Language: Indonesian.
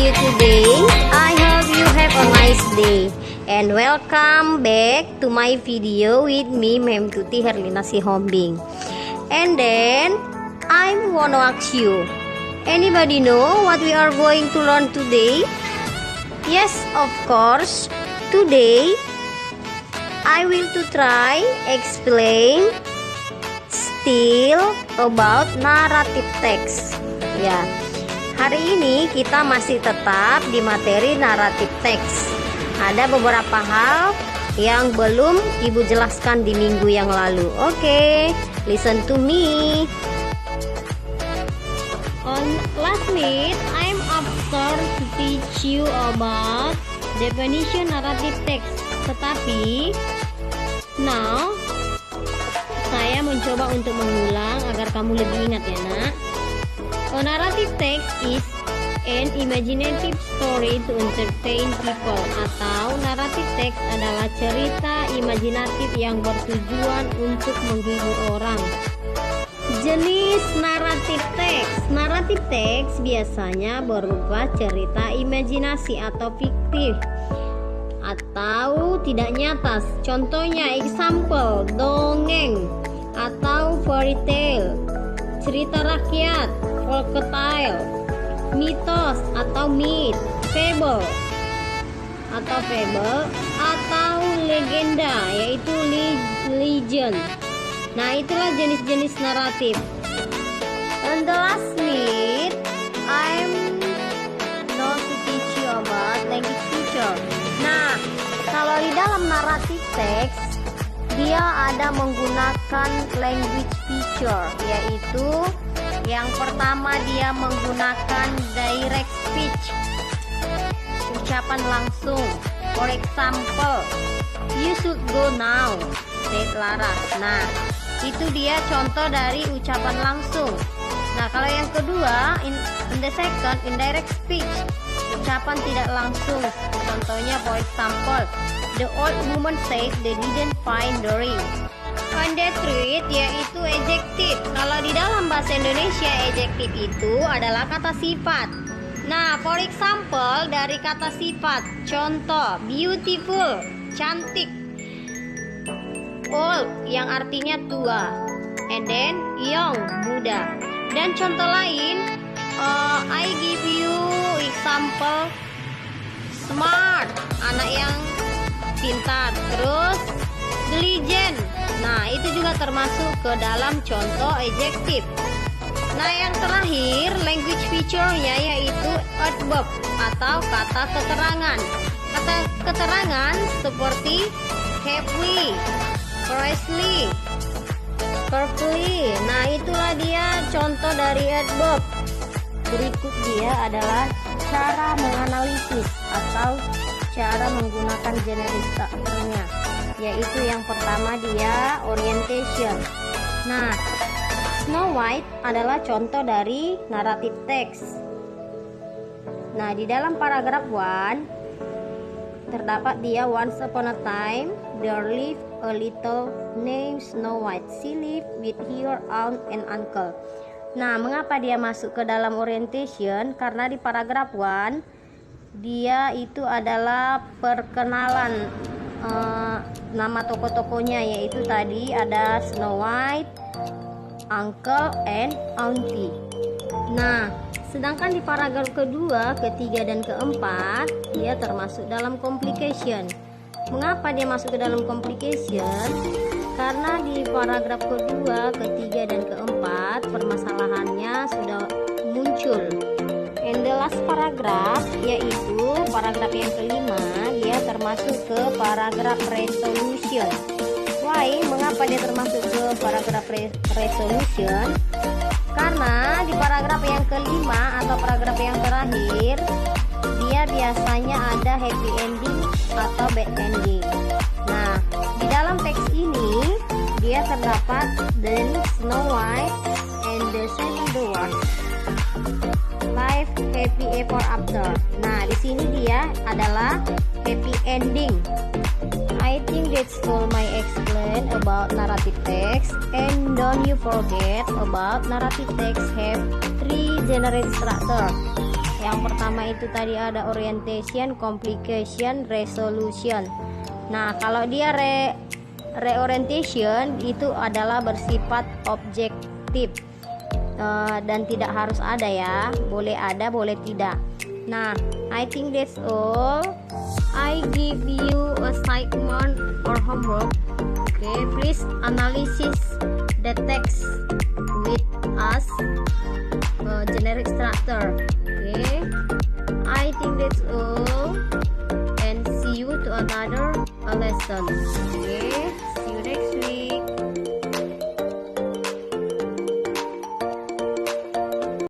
you today? I hope you have a nice day. And welcome back to my video with me, Mem Tuti Herlina Sihombing. And then I wanna ask you, anybody know what we are going to learn today? Yes, of course. Today I will to try explain still about narrative text. Ya, hari ini kita masih tetap di materi narrative text. Ada beberapa hal yang belum Ibu jelaskan di minggu yang lalu. Oke, listen to me. On last week, I'm after to teach you about definition narrative text. Tetapi now saya mencoba untuk mengulang agar kamu lebih ingat ya nak. A narrative text is an imaginative story to entertain people, atau narrative text adalah cerita imajinatif yang bertujuan untuk menghibur orang. Jenis narrative text. Narrative text biasanya berupa cerita imajinasi atau fiktif atau tidak nyata. Contohnya example, dongeng atau fairy tale, cerita rakyat, folktale, mitos atau myth, fable atau legenda, yaitu legend. Nah, itulah jenis-jenis naratif. On the last minute, I'm not to teach you about language feature. Nah, kalau di dalam naratif teks, dia ada menggunakan language feature, yaitu yang pertama dia menggunakan direct speech, ucapan langsung. For example, you should go now, said Laras. Nah, itu dia contoh dari ucapan langsung. Nah, kalau yang kedua, in the second, indirect speech, ucapan tidak langsung. Contohnya, for example, the old woman said they didn't find the ring. On the truth, yaitu adjective. Kalau di dalam bahasa Indonesia, adjective itu adalah kata sifat. Nah, for example, dari kata sifat, contoh, beautiful, cantik, old, yang artinya tua, and then young, muda. Dan contoh lain, I give you example, smart, anak yang pintar. Terus diligent, nah itu juga termasuk ke dalam contoh adjektif. Nah, yang terakhir language feature-nya yaitu adverb atau kata keterangan. Kata keterangan seperti heavily, precisely, carefully. Nah, itulah dia contoh dari adverb. Berikut dia adalah cara menganalisis atau cara menggunakan generis strukturnya, yaitu yang pertama dia orientation. Nah, Snow White adalah contoh dari narrative text. Nah, di dalam paragraf 1 terdapat dia, once upon a time there lived a little named Snow White. She lived with her aunt and uncle. Nah, mengapa dia masuk ke dalam orientation? Karena di paragraf 1 dia itu adalah perkenalan nama tokoh-tokohnya, yaitu tadi ada Snow White, uncle, and auntie. Nah, sedangkan di paragraf kedua, ketiga, dan keempat dia termasuk dalam complication. Mengapa dia masuk ke dalam complication? Karena di paragraf kedua, ketiga, dan keempat permasalahannya sudah muncul. And the last paragraph, yaitu paragraf yang kelima, dia termasuk ke paragraf resolution. Why? Mengapa dia termasuk ke paragraf resolution? Karena di paragraf yang kelima atau paragraf yang terakhir, dia biasanya ada happy ending atau bad ending. Nah, di dalam teks ini dia terdapat the Snow White and the Seven Dwarfs life happy ever after. Nah, di sini dia adalah happy ending. I think that's all my explain about narrative text. And don't you forget about narrative text have 3 generate structure. Yang pertama itu tadi ada orientation, complication, resolution. Nah, kalau dia reorientation itu adalah bersifat objektif dan tidak harus ada ya, boleh ada boleh tidak. Nah, I think that's all. I give you assignment or homework. Okay, please analysis the text with us generic structure. Okay, I think that's all, and see you to another lesson. Okay, see you next week.